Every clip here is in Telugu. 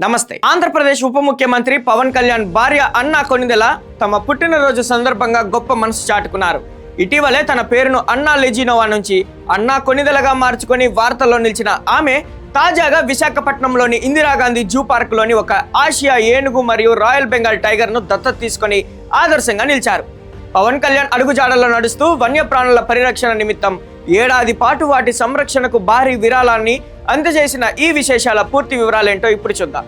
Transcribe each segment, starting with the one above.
నమస్తే. ఆంధ్రప్రదేశ్ ఉప ముఖ్యమంత్రి పవన్ కళ్యాణ్ భార్య అన్నా కొనిదెల తమ పుట్టినరోజు సందర్భంగా గొప్ప మనసు చాటుకున్నారు. ఇటీవలే తన పేరును అన్నా లెజినోవా నుంచి అన్నా కొనిదెలగా మార్చుకొని వార్తల్లో నిలిచిన ఆమె తాజాగా విశాఖపట్నంలోని ఇందిరాగాంధీ జూ పార్క్ లోని ఒక ఆసియా ఏనుగు మరియు రాయల్ బెంగాల్ టైగర్ ను దత్తత తీసుకొని ఆదర్శంగా నిలిచారు. పవన్ కళ్యాణ్ అడుగుజాడల్లో నడుస్తూ వన్యప్రాణుల పరిరక్షణ నిమిత్తం ఏడాది పాటు వాటి సంరక్షణకు భారీ విరాళాన్ని అందజేసిన ఈ విశేషాల పూర్తి వివరాలేంటో ఇప్పుడు చూద్దాం.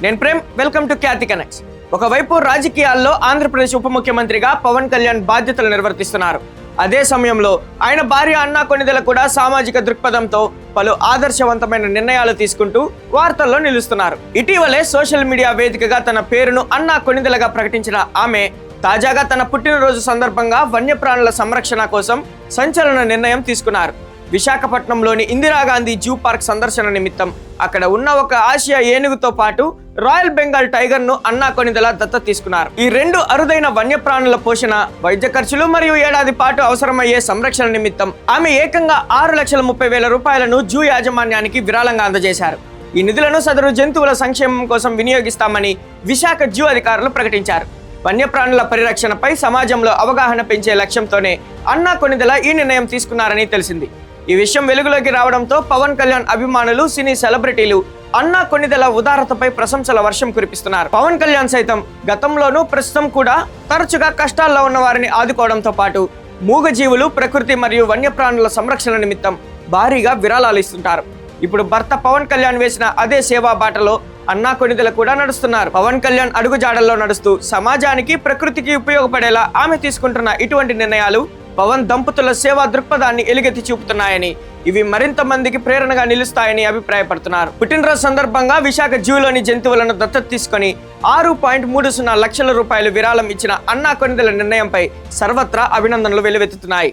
నేను Prem, welcome to Khyathi connects. ఒకవైపు రాజకీయాల్లో ఆంధ్రప్రదేశ్ ఉప ముఖ్యమంత్రిగా పవన్ కళ్యాణ్ బాధ్యతలు నిర్వర్తిస్తున్నారు. అదే సమయంలో ఆయన భార్య అన్నా కొనిదెల కూడా సామాజిక దృక్పథంతో పలు ఆదర్శవంతమైన నిర్ణయాలు తీసుకుంటూ వార్తల్లో నిలుస్తున్నారు. ఇటీవలే సోషల్ మీడియా వేదికగా తన పేరును అన్నా కొనిదెలగా ప్రకటించిన ఆమె తాజాగా తన పుట్టినరోజు సందర్భంగా వన్యప్రాణుల సంరక్షణ కోసం సంచలన నిర్ణయం తీసుకున్నారు. విశాఖపట్నంలోని ఇందిరాగాంధీ జూ పార్క్ సందర్శన నిమిత్తం అక్కడ ఉన్న ఒక ఆసియా ఏనుగుతో పాటు రాయల్ బెంగాల్ టైగర్ ను అన్నా కొనిదెల దత్తత తీసుకున్నారు. ఈ రెండు అరుదైన వన్యప్రాణుల పోషణ, వైద్య ఖర్చులు మరియు ఏడాది పాటు అవసరమయ్యే సంరక్షణ నిమిత్తం ఆమె ఏకంగా 6,30,000 రూపాయలను జూ యాజమాన్యానికి విరాళంగా అందజేశారు. ఈ నిధులను సదరు జంతువుల సంక్షేమం కోసం వినియోగిస్తామని విశాఖ జూ అధికారులు ప్రకటించారు. వన్యప్రాణుల పరిరక్షణపై సమాజంలో అవగాహన పెంచే లక్ష్యంతోనే అన్నా కొనిదెల ఈ నిర్ణయం తీసుకున్నారని తెలిసింది. ఈ విషయం వెలుగులోకి రావడంతో పవన్ కళ్యాణ్ అభిమానులు, సినీ సెలబ్రిటీలు అన్నా కొనిదెల ఉదారతపై ప్రశంసల వర్షం కురిపిస్తున్నారు. పవన్ కళ్యాణ్ సైతం గతంలోనూ ప్రస్తుతం కూడా తరచుగా కష్టాల్లో ఉన్న వారిని ఆదుకోవడంతో పాటు మూగజీవులు, ప్రకృతి మరియు వన్యప్రాణుల సంరక్షణ నిమిత్తం భారీగా విరాళాలు ఇస్తుంటారు. ఇప్పుడు భర్త పవన్ కళ్యాణ్ వేసిన అదే సేవా బాటలో అన్నా కొనిదెల కూడా నడుస్తున్నారు. పవన్ కళ్యాణ్ అడుగుజాడల్లో నడుస్తూ సమాజానికి, ప్రకృతికి ఉపయోగపడేలా ఆమె తీసుకుంటున్న ఇటువంటి నిర్ణయాలు పవన్ దంపతుల సేవా దృక్పథాన్ని ఎలుగెత్తి చూపుతున్నాయని, ఇవి మరింత మందికి ప్రేరణగా నిలుస్తాయని అభిప్రాయపడుతున్నారు. పుట్టినరోజు సందర్భంగా విశాఖ జూలోని జంతువులను దత్తత తీసుకొని 6.30 లక్షల రూపాయలు విరాళం ఇచ్చిన అన్నా కొనిదెల నిర్ణయంపై సర్వత్రా అభినందనలు వెల్లువెత్తుతున్నాయి.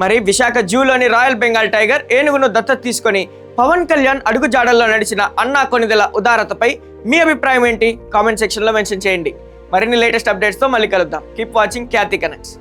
మరి విశాఖ జూలోని రాయల్ బెంగాల్ టైగర్ ఏనుగును దత్తత తీసుకొని పవన్ కళ్యాణ్ అడుగుజాడల్లో నడిచిన అన్నా కొనిదెల ఉదారతపై మీ అభిప్రాయం ఏంటి? కామెంట్ సెక్షన్లో మెన్షన్ చేయండి. మరిన్ని లేటెస్ట్ అప్డేట్స్తో మళ్ళీ కలుద్దాం. కీప్ వాచింగ్ ఖ్యాతి కనెక్ట్స్.